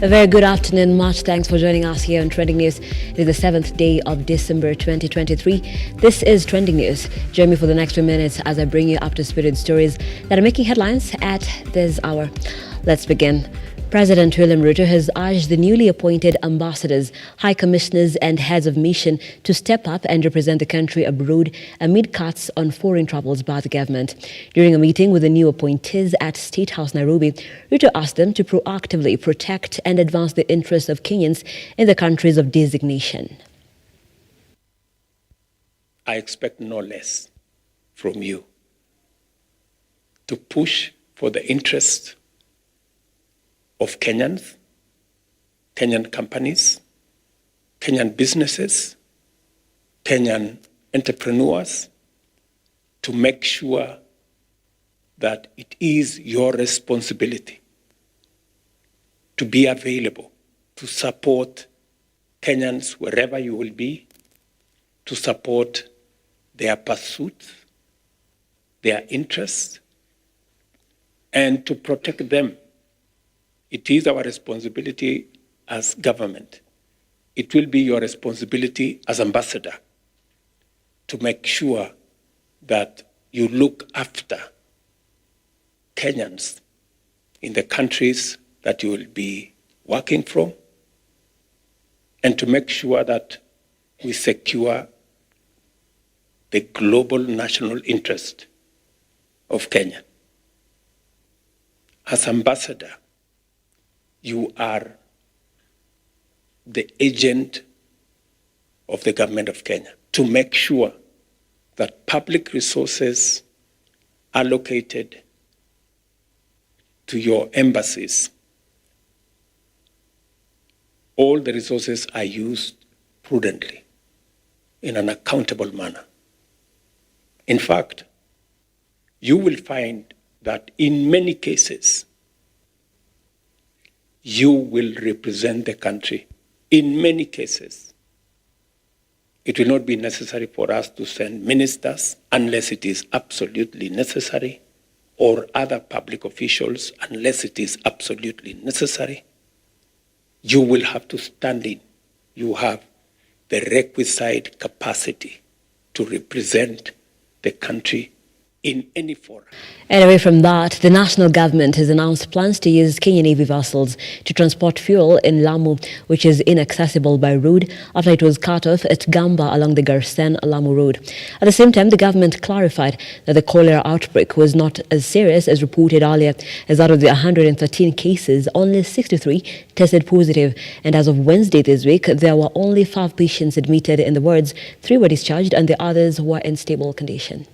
A very good afternoon. Much thanks for joining us here on Trending News. It is the 7th day of December 2023. This is Trending News. Join me for the next few minutes as I bring you up to speed with stories that are making headlines at this hour. Let's begin. President William Ruto has urged the newly appointed ambassadors, high commissioners and heads of mission to step up and represent the country abroad amid cuts on foreign travels by the government. During a meeting with the new appointees at State House, Nairobi, Ruto asked them to proactively protect and advance the interests of Kenyans in the countries of designation. I expect no less from you to push for the interests of Kenyans, Kenyan companies, Kenyan businesses, Kenyan entrepreneurs, to make sure that it is your responsibility to be available, to support Kenyans wherever you will be, to support their pursuits, their interests, and to protect them. It is our responsibility as government. It will be your responsibility as ambassador to make sure that you look after Kenyans in the countries that you will be working from, and to make sure that we secure the global national interest of Kenya. As ambassador, you are the agent of the government of Kenya to make sure that public resources allocated to your embassies, all the resources are used prudently in an accountable manner. In fact, you will find that in many cases, you will represent the country. In many cases, it will not be necessary for us to send ministers unless it is absolutely necessary, or other public officials unless it is absolutely necessary. You will have to stand in. You have the requisite capacity to represent the country in any forum. And away from that, the national government has announced plans to use Kenyan Navy vessels to transport fuel in Lamu, which is inaccessible by road after it was cut off at Gamba along the Garsen-Lamu road. At the same time, the government clarified that the cholera outbreak was not as serious as reported earlier, as out of the 113 cases, only 63 tested positive. And as of Wednesday this week, there were only 5 patients admitted. In the wards, 3 were discharged and the others were in stable condition.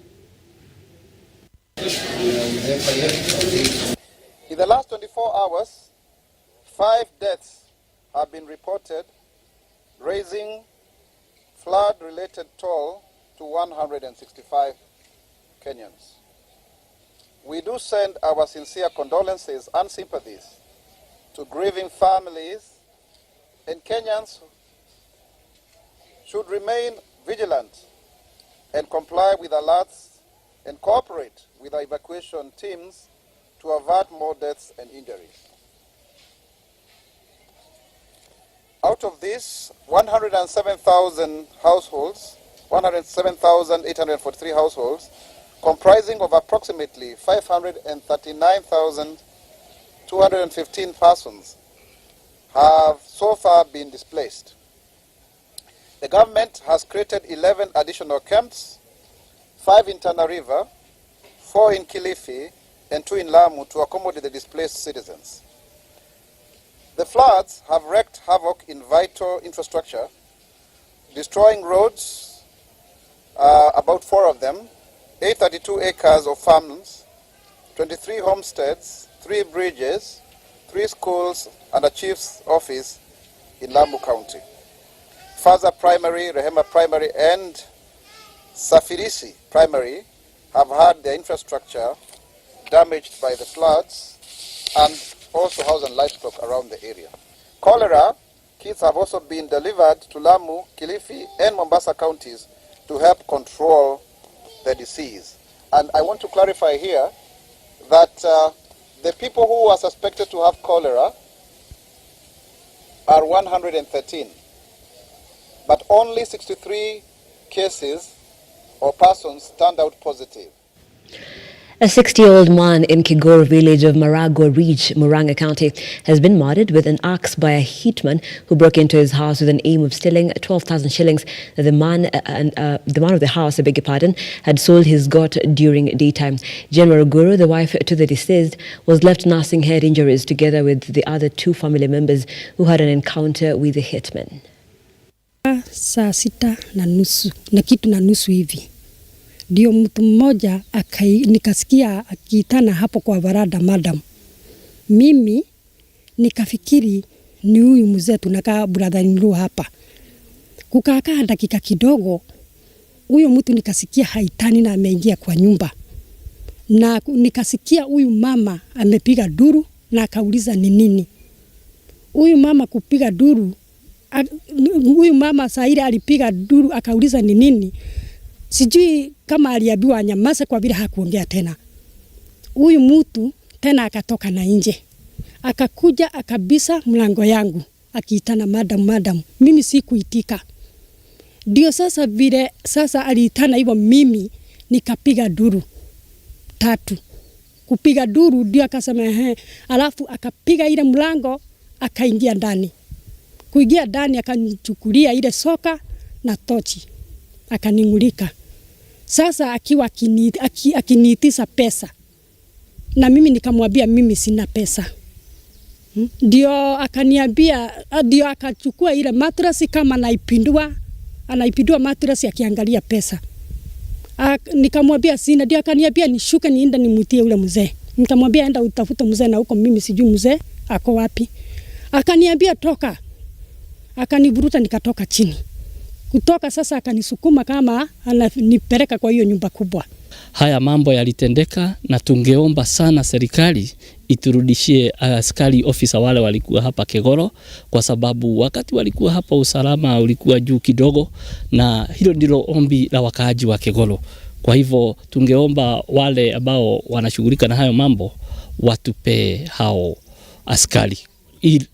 In the last 24 hours, 5 deaths have been reported, raising flood-related toll to 165 Kenyans. We do send our sincere condolences and sympathies to grieving families, and Kenyans should remain vigilant and comply with alerts and cooperate with our evacuation teams to avert more deaths and injuries. Out of this, 107,000 households, 107,843 households, comprising of approximately 539,215 persons, have so far been displaced. The government has created 11 additional camps, 5 in Tana River, 4 in Kilifi, and 2 in Lamu to accommodate the displaced citizens. The floods have wreaked havoc in vital infrastructure, destroying roads, about 4 of them, 832 acres of farms, 23 homesteads, 3 bridges, 3 schools, and a chief's office in Lamu County. Faza Primary, Rehema Primary, and Safirisi Primary have had their infrastructure damaged by the floods, and also house and livestock around the area. Cholera kits have also been delivered to Lamu, Kilifi, and Mombasa counties to help control the disease. And I want to clarify here that the people who are suspected to have cholera are 113, but only 63 cases or persons stand out positive. A 60-year-old man in Kigoro village of Marago Ridge, Murang'a County, has been murdered with an axe by a hitman who broke into his house with an aim of stealing 12,000 shillings. The man of the house, had sold his goat during daytime. General Guru, the wife to the deceased, was left nursing head injuries together with the other two family members who had an encounter with the hitman. Saa 6:30 na kitu na nusu hivi ndio mtu mmoja nikasikia akiitana hapo kwa varanda, madam. Mimi nikafikiri ni huyu mzee tunakaa brother-in-law hapa. Kukaa dakika kidogo, huyo mtu nikasikia haitani na ameingia kwa nyumba. Na nikasikia huyu mama amepiga duru na akauliza ni nini. Huyu mama kupiga duru, huyu mama Saira alipiga duru akauliza ni nini. Sijui kama aliambiwa anyamaze kwa vile hakuongea tena. Huyu mtu tena akatoka na nje. Akakuja akabisa mlango yangu akiitana madam. Mimi sikuitika. Ndio sasa vile sasa aliitana hivyo, mimi nikapiga duru 3. Kupiga duru ndio akasema alafu akapiga ile mlango akaingia ndani. Kuingia ndani akanichukulia ile soka na tochi. Akaningulika. Sasa akiwa akiniitisha pesa. Na mimi nikamwambia mimi sina pesa. Ndio akaniambia, ndio akachukua ile mattress kama anaipindua mattress akiangalia pesa. Nikamwambia sina, ndio akaniambia nishuke niende nimutie ule mzee. Nikamwambia enda utafute mzee na huko mimi sijui mzee ako wapi. Akaniambia toka. Akanivuruta nikatoka chini. Kutoka sasa akanisukuma kama ananipeleka kwa hiyo nyumba kubwa. Haya mambo yalitendeka na tungeomba sana serikali iturudishie askari ofisa wale walikuwa hapa Kigoro, kwa sababu wakati walikuwa hapa usalama ulikuwa juu kidogo, na hilo ndilo ombi la wakaaji wa Kigoro. Kwa hivyo tungeomba wale ambao wanashughulika na hayo mambo watupe hao askari ili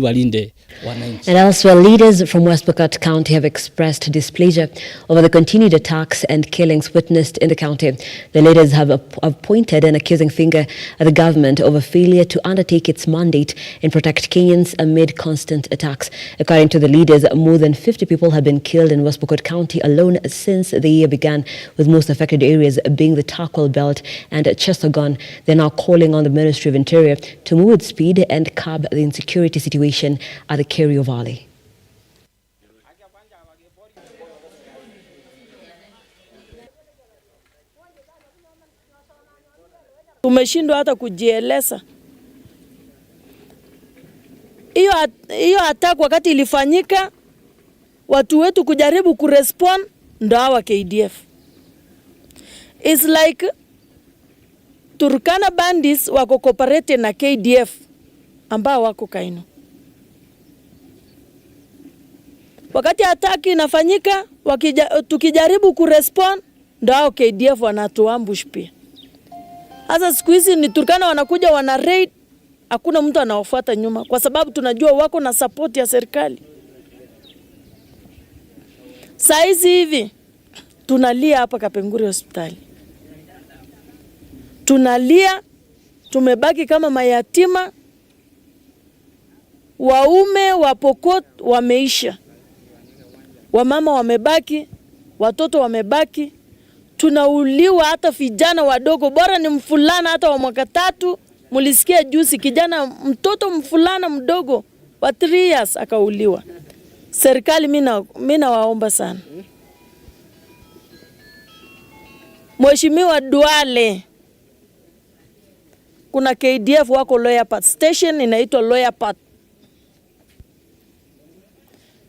walinde wananchi. And elsewhere, leaders from West Pokot County have expressed displeasure over the continued attacks and killings witnessed in the county. The leaders have pointed an accusing finger at the government over failure to undertake its mandate and protect Kenyans amid constant attacks. According to the leaders, more than 50 people have been killed in West Pokot County alone since the year began, with most affected areas being the Tarkwal Belt and Chesagon. They're now calling on the Ministry of Interior to move with speed and curb the insecurity situation at the Kerio Valley. Tumeshindwa hata kujieleza. Hiyo attack wakati ilifanyika, watu wetu kujaribu kurespond ndo hawa KDF. It's like Turkana bandits wako cooperate na KDF ambao wako Kaino. Wakati attack inafanyika, tukijaribu kurespond ndo hao KDF wanatuambush pia. Sasa siku hizi ni Turkana wanakuja wana raid, hakuna mtu anawafuata nyuma kwa sababu tunajua wako na support ya serikali. Saizi hivi tunalia hapa Kapenguri hospitali. Tunalia, tumebaki kama mayatima. Waume wa Pokot wameisha. Wamama wamebaki, watoto wamebaki. Tunauliwa hata vijana wadogo, bora ni mfulana hata wa mwaka 3. Mulisikia juzi kijana mtoto mfulana mdogo wa 3 years akauliwa. Serikali mimi nawaomba sana. Mheshimiwa Duale, kuna KDF wako Loyapart station inaitwa Loyapart.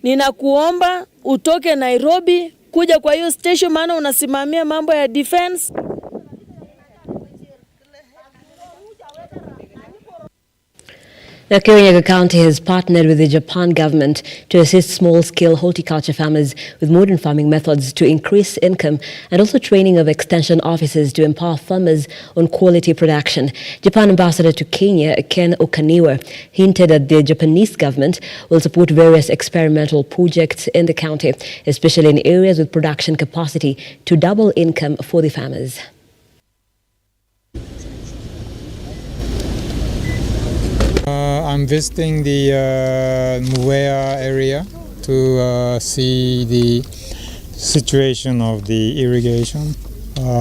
Ninakuomba utoke Nairobi kuja kwa hiyo station, maana unasimamia mambo ya defense. Now, Kirinyaga County has partnered with the Japan government to assist small-scale horticulture farmers with modern farming methods to increase income and also training of extension officers to empower farmers on quality production. Japan Ambassador to Kenya, Ken Okaniwa, hinted that the Japanese government will support various experimental projects in the county, especially in areas with production capacity to double income for the farmers. I'm visiting the Muea area to see the situation of the irrigation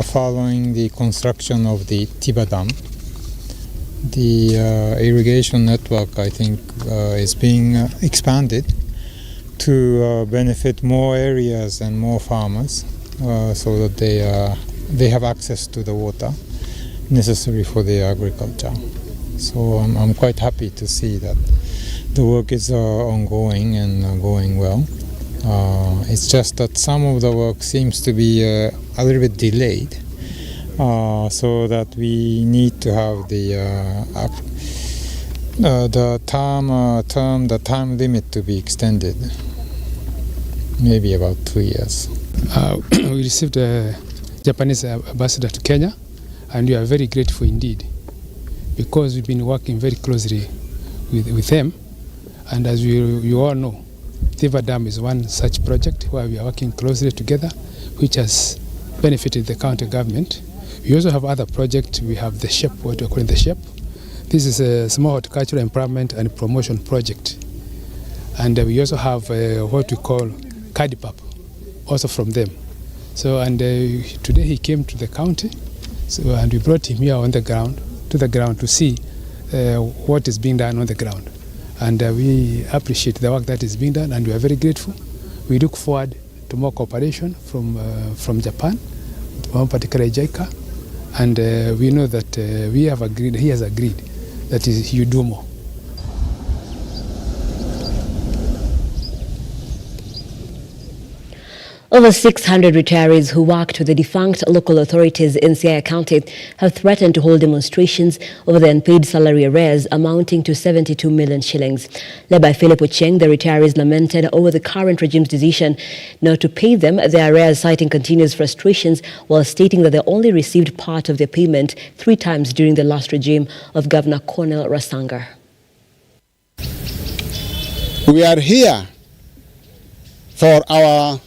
following the construction of the Tiba Dam. The irrigation network, I think, is being expanded to benefit more areas and more farmers so that they have access to the water necessary for their agriculture. So I'm quite happy to see that the work is ongoing and going well. It's just that some of the work seems to be a little bit delayed, so that we need to have the time limit to be extended, maybe about 2 years. We received a Japanese ambassador to Kenya, and we are very grateful indeed, because we've been working very closely with them. And as you all know, Tiba Dam is one such project where we are working closely together, which has benefited the county government. We also have other projects. We have the SHEP, what we are calling the SHEP. This is a small horticultural empowerment and promotion project. And we also have what we call CADIPAP, also from them. So, and today he came to the county, and we brought him here on the ground, to see what is being done on the ground. And we appreciate the work that is being done, and we are very grateful. We look forward to more cooperation from Japan, particularly JICA, and we know that he has agreed that he will do more. Over 600 retirees who worked with the defunct local authorities in Siaya County have threatened to hold demonstrations over the unpaid salary arrears amounting to 72 million shillings. Led by Philip Ocheng, the retirees lamented over the current regime's decision not to pay them their arrears, citing continuous frustrations while stating that they only received part of their payment 3 times during the last regime of Governor Cornel Rasanga. We are here for our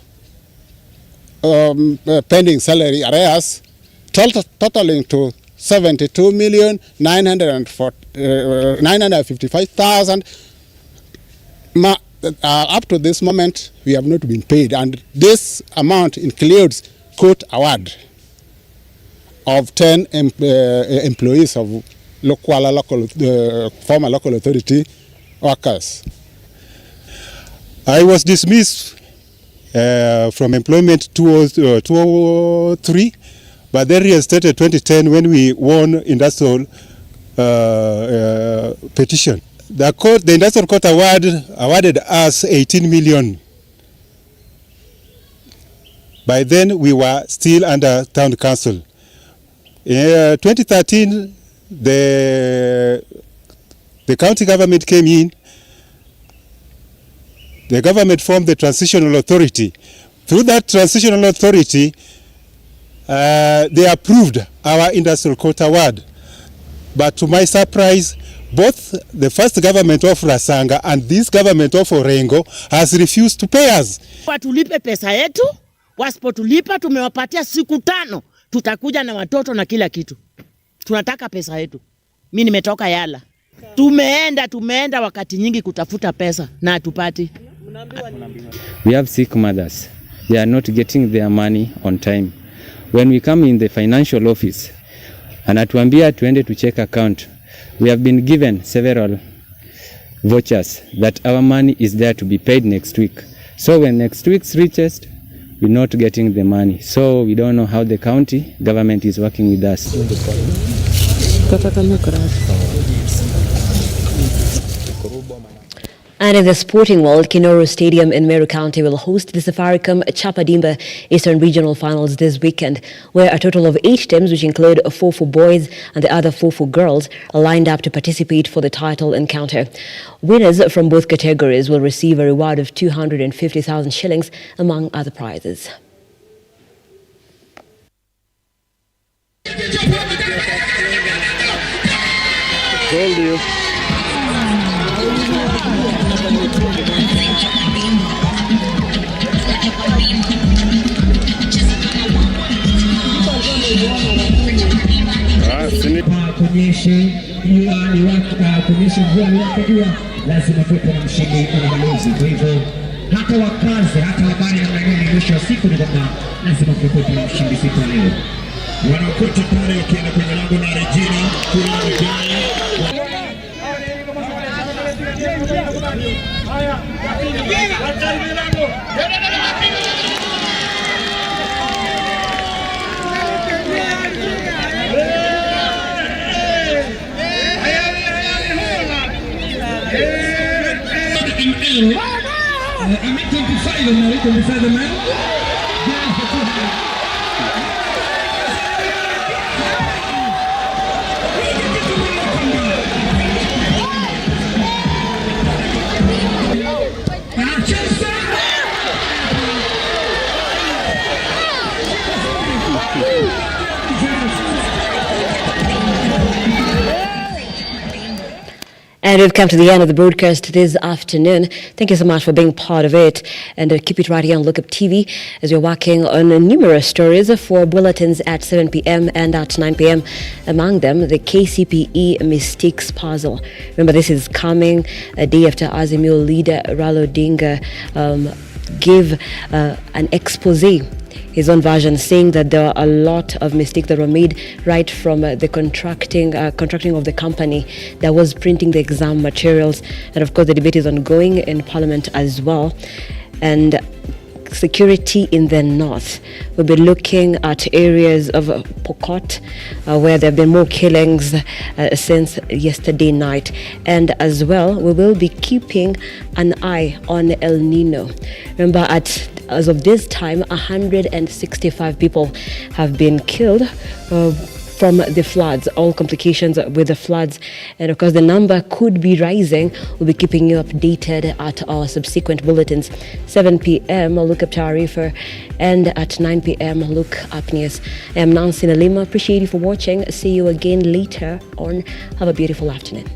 pending salary arrears totaling to 72,955,000. Up to this moment, we have not been paid, and this amount includes court award of 10 employees of former local authority workers. I was dismissed from employment 2003, but then reinstated 2010 when we won industrial petition. The industrial court awarded us 18 million. By then we were still under town council. In 2013, the county government came in. The government formed the Transitional Authority. Through that Transitional Authority, they approved our industrial court award. But to my surprise, both the first government of Rasanga and this government of Orengo has refused to pay us. Watulipe pesa yetu, wasipotulipa tumewapatia siku 5, tutakuja na watoto na kila kitu. Tunataka pesa yetu. Mimi nimetoka Yala. Tumeenda wakati nyingi kutafuta pesa na hatupati. We have sick mothers. They are not getting their money on time. When we come in the financial office, anatuambia tuende to check account. We have been given several vouchers that our money is there to be paid next week. So when next week reaches, we're not getting the money. So we don't know how the county government is working with us. And in the sporting world, Kinoru Stadium in Meru County will host the Safaricom Chapadimba Eastern Regional Finals this weekend, where a total of 8 teams, which include 4 for boys and the other 4 for girls, are lined up to participate for the title encounter. Winners from both categories will receive a reward of 250,000 shillings, among other prizes. Told you. Kuonyesha mvua wakajua lazima tuwepo na mshindi uangalizi. Kwa hivyo hata wakazi hata wabari na maeneo mwisho wa siku ni kwamba lazima tuwepo na mshindi siku ya leo. Wanaokota pale wakienda kwenye lango na Regina kuna Regina. I'm 25 and now 25 man. And we've come to the end of the broadcast this afternoon. Thank you so much for being part of it. And keep it right here on Lookuptv as we're working on numerous stories for bulletins at 7 p.m. and at 9 p.m. Among them, the KCPE Mystics Puzzle. Remember, this is coming a day after azimio leader Raila Odinga gave an expose, his own version, saying that there are a lot of mistakes that were made right from the contracting of the company that was printing the exam materials. And of course, the debate is ongoing in Parliament as well. And security in the north. We'll be looking at areas of Pokot where there have been more killings since yesterday night. And as well, we will be keeping an eye on El Nino. Remember, as of this time, 165 people have been killed from the floods, all complications with the floods. And of course, the number could be rising. We'll be keeping you updated at our subsequent bulletins. 7 p.m. Look Up Tarifa, and at 9 p.m. Look Up News. I am Nancy Nalima. Appreciate you for watching. See you again later on. Have a beautiful afternoon.